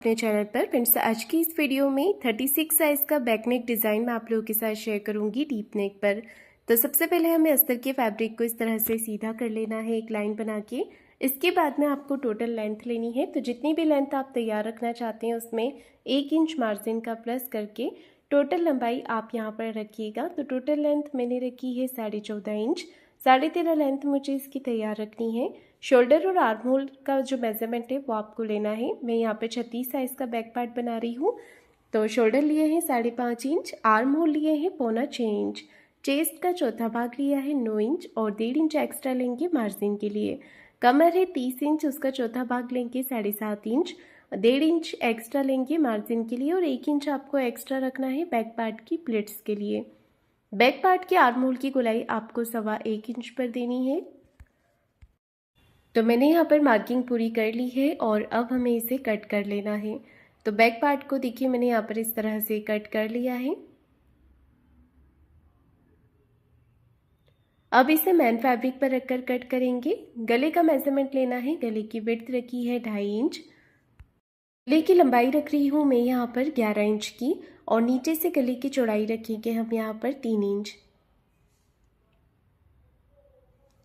अपने चैनल पर फ्रेंड्स, आज की इस वीडियो में 36 साइज़ का बैक नेक डिज़ाइन मैं आप लोगों के साथ शेयर करूंगी डीप नेक पर। तो सबसे पहले हमें अस्तर के फैब्रिक को इस तरह से सीधा कर लेना है, एक लाइन बना के। इसके बाद में आपको टोटल लेंथ लेनी है, तो जितनी भी लेंथ आप तैयार रखना चाहते हैं उसमें 1 इंच मार्जिन का प्लस करके टोटल लंबाई आप यहाँ पर रखिएगा। तो टोटल लेंथ मैंने रखी है 14.5 इंच। 13.5 लेंथ मुझे इसकी तैयार रखनी है। शोल्डर और आर्म होल का जो मेजरमेंट है वो आपको लेना है। मैं यहाँ पे 36 साइज़ का बैक पार्ट बना रही हूँ। तो शोल्डर लिए हैं 5.5 इंच, आर्म होल लिए हैं 1.25 इंच, चेस्ट का चौथा भाग लिया है 9 इंच और 1.5 इंच एक्स्ट्रा लेंगे मार्जिन के लिए। कमर है 30 इंच, उसका चौथा भाग लेंगे 7.5 इंच, 1.5 इंच एक्स्ट्रा लेंगे मार्जिन के लिए और 1 इंच आपको एक्स्ट्रा रखना है बैक पार्ट की प्लेट्स के लिए। बैक पार्ट के आर्म होल की गोलाई आपको 1.25 इंच पर देनी है। तो मैंने यहाँ पर मार्किंग पूरी कर ली है और अब हमें इसे कट कर लेना है। तो बैक पार्ट को देखिए मैंने यहाँ पर इस तरह से कट कर लिया है। अब इसे मैन फैब्रिक पर रखकर कट करेंगे। गले का मेजरमेंट लेना है। गले की विड्थ रखी है 2.5 इंच। गले की लंबाई रख रही हूँ मैं यहाँ पर 11 इंच की और नीचे से गले की चौड़ाई रखेंगे हम यहाँ पर 3 इंच।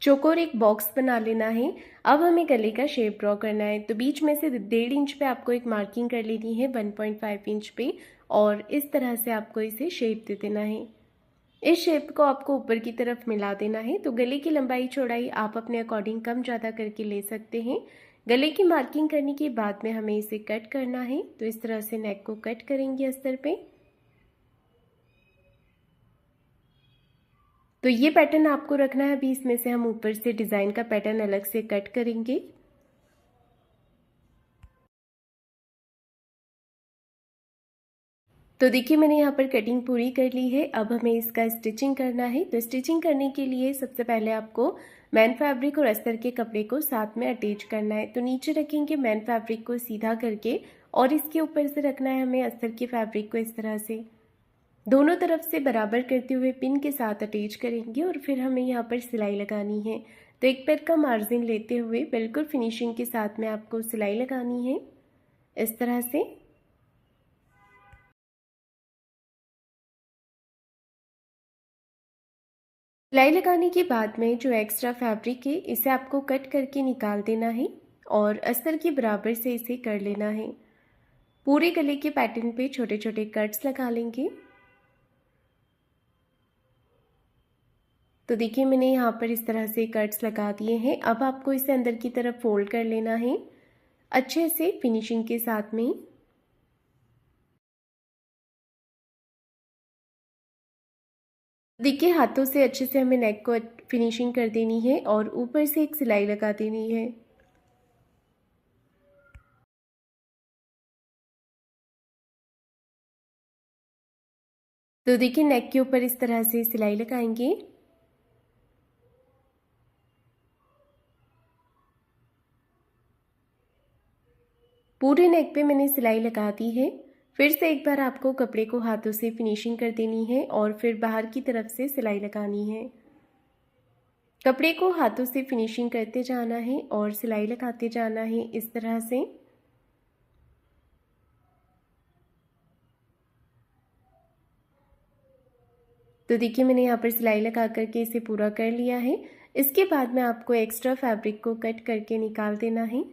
चौकोर एक बॉक्स बना लेना है। अब हमें गले का शेप ड्रॉ करना है। तो बीच में से 1.5 इंच पे आपको एक मार्किंग कर लेनी है 1.5 इंच पे और इस तरह से आपको इसे शेप दे देना है। इस शेप को आपको ऊपर की तरफ मिला देना है। तो गले की लंबाई चौड़ाई आप अपने अकॉर्डिंग कम ज़्यादा करके ले सकते हैं। गले की मार्किंग करने के बाद में हमें इसे कट करना है। तो इस तरह से नेक को कट करेंगे अस्तर पे। तो ये पैटर्न आपको रखना है। अभी इसमें से हम ऊपर से डिज़ाइन का पैटर्न अलग से कट करेंगे। तो देखिए मैंने यहाँ पर कटिंग पूरी कर ली है। अब हमें इसका स्टिचिंग करना है। तो स्टिचिंग करने के लिए सबसे पहले आपको मैन फैब्रिक और अस्तर के कपड़े को साथ में अटैच करना है। तो नीचे रखेंगे मैन फैब्रिक को सीधा करके और इसके ऊपर से रखना है हमें अस्तर के फैब्रिक को इस तरह से दोनों तरफ से बराबर करते हुए पिन के साथ अटैच करेंगे और फिर हमें यहाँ पर सिलाई लगानी है। तो एक पैर का मार्जिन लेते हुए बिल्कुल फिनिशिंग के साथ में आपको सिलाई लगानी है इस तरह से। सिलाई लगाने के बाद में जो एक्स्ट्रा फैब्रिक है इसे आपको कट करके निकाल देना है और अस्तर के बराबर से इसे कर लेना है। पूरे गले के पैटर्न पे छोटे छोटे कट्स लगा लेंगे। तो देखिए मैंने यहाँ पर इस तरह से कट्स लगा दिए हैं। अब आपको इसे अंदर की तरफ फोल्ड कर लेना है अच्छे से फिनिशिंग के साथ में। देखिए हाथों से अच्छे से हमें नेक को फिनिशिंग कर देनी है और ऊपर से एक सिलाई लगा देनी है। तो देखिए नेक के ऊपर इस तरह से सिलाई लगाएंगे। पूरे नेक पे मैंने सिलाई लगा दी है। फिर से एक बार आपको कपड़े को हाथों से फिनिशिंग कर देनी है और फिर बाहर की तरफ से सिलाई लगानी है। कपड़े को हाथों से फिनिशिंग करते जाना है और सिलाई लगाते जाना है इस तरह से। तो देखिए मैंने यहाँ पर सिलाई लगा करके इसे पूरा कर लिया है। इसके बाद में आपको एक्स्ट्रा फैब्रिक को कट करके निकाल देना है।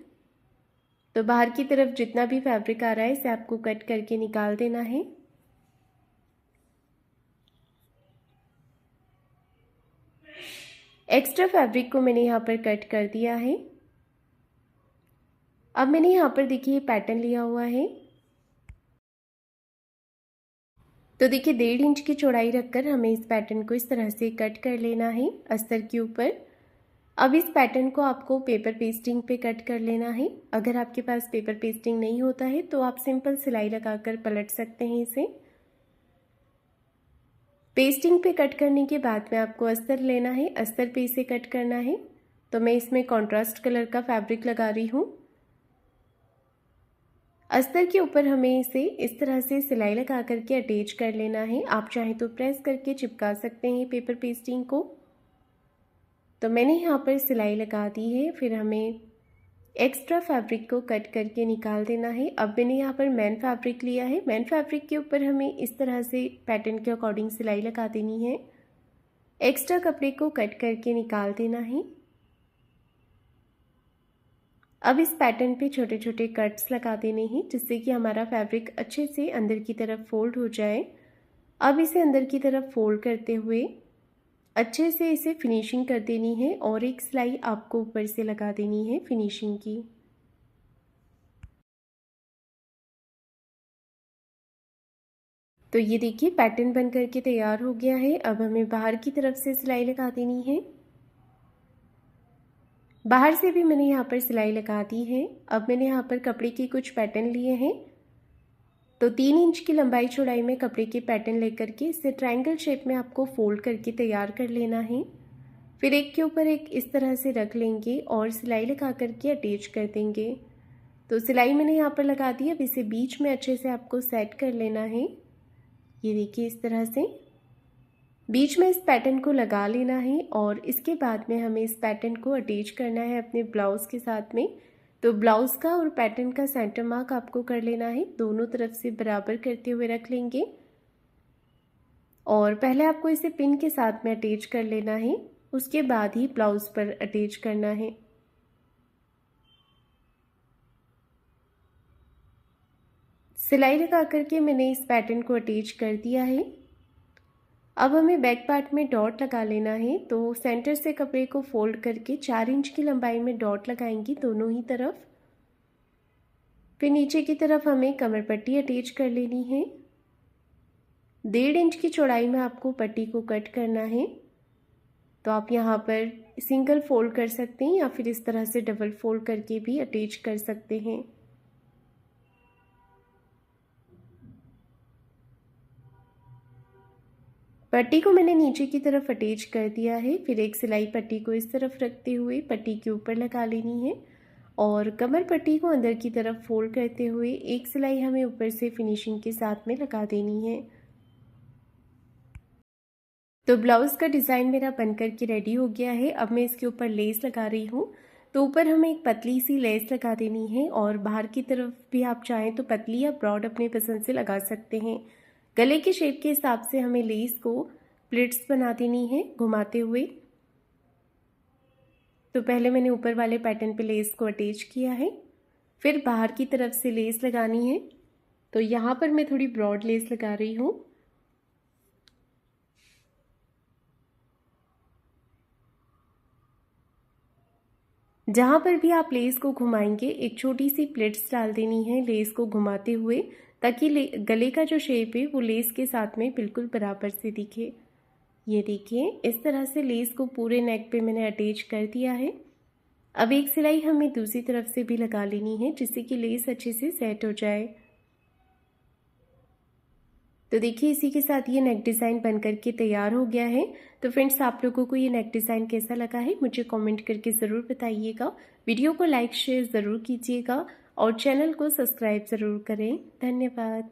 तो बाहर की तरफ जितना भी फैब्रिक आ रहा है इसे आपको कट करके निकाल देना है। एक्स्ट्रा फैब्रिक को मैंने यहाँ पर कट कर दिया है। अब मैंने यहाँ पर देखिए पैटर्न लिया हुआ है। तो देखिए 1.5 इंच की चौड़ाई रखकर हमें इस पैटर्न को इस तरह से कट कर लेना है अस्तर के ऊपर। अब इस पैटर्न को आपको पेपर पेस्टिंग पे कट कर लेना है। अगर आपके पास पेपर पेस्टिंग नहीं होता है तो आप सिंपल सिलाई लगाकर पलट सकते हैं इसे। पेस्टिंग पे कट करने के बाद में आपको अस्तर लेना है, अस्तर पे इसे कट करना है। तो मैं इसमें कॉन्ट्रास्ट कलर का फैब्रिक लगा रही हूँ। अस्तर के ऊपर हमें इसे इस तरह से सिलाई लगा करके अटैच कर लेना है। आप चाहें तो प्रेस करके चिपका सकते हैं पेपर पेस्टिंग को। तो मैंने यहाँ पर सिलाई लगा दी है। फिर हमें एक्स्ट्रा फैब्रिक को कट करके निकाल देना है। अब मैंने यहाँ पर मैन फैब्रिक लिया है। मैन फैब्रिक के ऊपर हमें इस तरह से पैटर्न के अकॉर्डिंग सिलाई लगा देनी है। एक्स्ट्रा कपड़े को कट करके निकाल देना है। अब इस पैटर्न पे छोटे छोटे कट्स लगा देने हैं जिससे कि हमारा फैब्रिक अच्छे से अंदर की तरफ फोल्ड हो जाए। अब इसे अंदर की तरफ फोल्ड करते हुए अच्छे से इसे फिनिशिंग कर देनी है और एक सिलाई आपको ऊपर से लगा देनी है फिनिशिंग की। तो ये देखिए पैटर्न बन करके तैयार हो गया है। अब हमें बाहर की तरफ से सिलाई लगा देनी है। बाहर से भी मैंने यहाँ पर सिलाई लगा दी है। अब मैंने यहाँ पर कपड़े के कुछ पैटर्न लिए हैं। तो 3 इंच की लंबाई चौड़ाई में कपड़े के पैटर्न लेकर के इसे ट्रायंगल शेप में आपको फोल्ड करके तैयार कर लेना है। फिर एक के ऊपर एक इस तरह से रख लेंगे और सिलाई लगा करके अटैच कर देंगे। तो सिलाई मैंने यहाँ पर लगा दी। अब इसे बीच में अच्छे से आपको सेट कर लेना है। ये देखिए इस तरह से बीच में इस पैटर्न को लगा लेना है और इसके बाद में हमें इस पैटर्न को अटैच करना है अपने ब्लाउज़ के साथ में। तो ब्लाउज़ का और पैटर्न का सेंटर मार्क आपको कर लेना है। दोनों तरफ से बराबर करते हुए रख लेंगे और पहले आपको इसे पिन के साथ में अटैच कर लेना है। उसके बाद ही ब्लाउज़ पर अटैच करना है। सिलाई लगा करके मैंने इस पैटर्न को अटैच कर दिया है। अब हमें बैक पार्ट में डॉट लगा लेना है। तो सेंटर से कपड़े को फोल्ड करके 4 इंच की लंबाई में डॉट लगाएंगी दोनों ही तरफ। फिर नीचे की तरफ हमें कमर पट्टी अटैच कर लेनी है। 1.5 इंच की चौड़ाई में आपको पट्टी को कट करना है। तो आप यहाँ पर सिंगल फोल्ड कर सकते हैं या फिर इस तरह से डबल फोल्ड करके भी अटैच कर सकते हैं। पट्टी को मैंने नीचे की तरफ अटैच कर दिया है। फिर एक सिलाई पट्टी को इस तरफ रखते हुए पट्टी के ऊपर लगा लेनी है और कमर पट्टी को अंदर की तरफ फोल्ड करते हुए एक सिलाई हमें ऊपर से फिनिशिंग के साथ में लगा देनी है। तो ब्लाउज़ का डिज़ाइन मेरा बनकर के रेडी हो गया है। अब मैं इसके ऊपर लेस लगा रही हूँ। तो ऊपर हमें एक पतली सी लेस लगा देनी है और बाहर की तरफ भी आप चाहें तो पतली या ब्रॉड अपने पसंद से लगा सकते हैं। गले के शेप के हिसाब से हमें लेस को प्लिट्स बना देनी है घुमाते हुए। तो पहले मैंने ऊपर वाले पैटर्न पे लेस को अटैच किया है। फिर बाहर की तरफ से लेस लगानी है। तो यहाँ पर मैं थोड़ी ब्रॉड लेस लगा रही हूँ। जहाँ पर भी आप लेस को घुमाएंगे एक छोटी सी प्लेट्स डाल देनी है लेस को घुमाते हुए, ताकि गले का जो शेप है वो लेस के साथ में बिल्कुल बराबर से दिखे। ये देखिए इस तरह से लेस को पूरे नेक पे मैंने अटैच कर दिया है। अब एक सिलाई हमें दूसरी तरफ से भी लगा लेनी है जिससे कि लेस अच्छे से सेट हो जाए। तो देखिए इसी के साथ ये नेक डिज़ाइन बन करके तैयार हो गया है। तो फ्रेंड्स आप लोगों को ये नेक डिज़ाइन कैसा लगा है मुझे कमेंट करके ज़रूर बताइएगा। वीडियो को लाइक शेयर ज़रूर कीजिएगा और चैनल को सब्सक्राइब ज़रूर करें। धन्यवाद।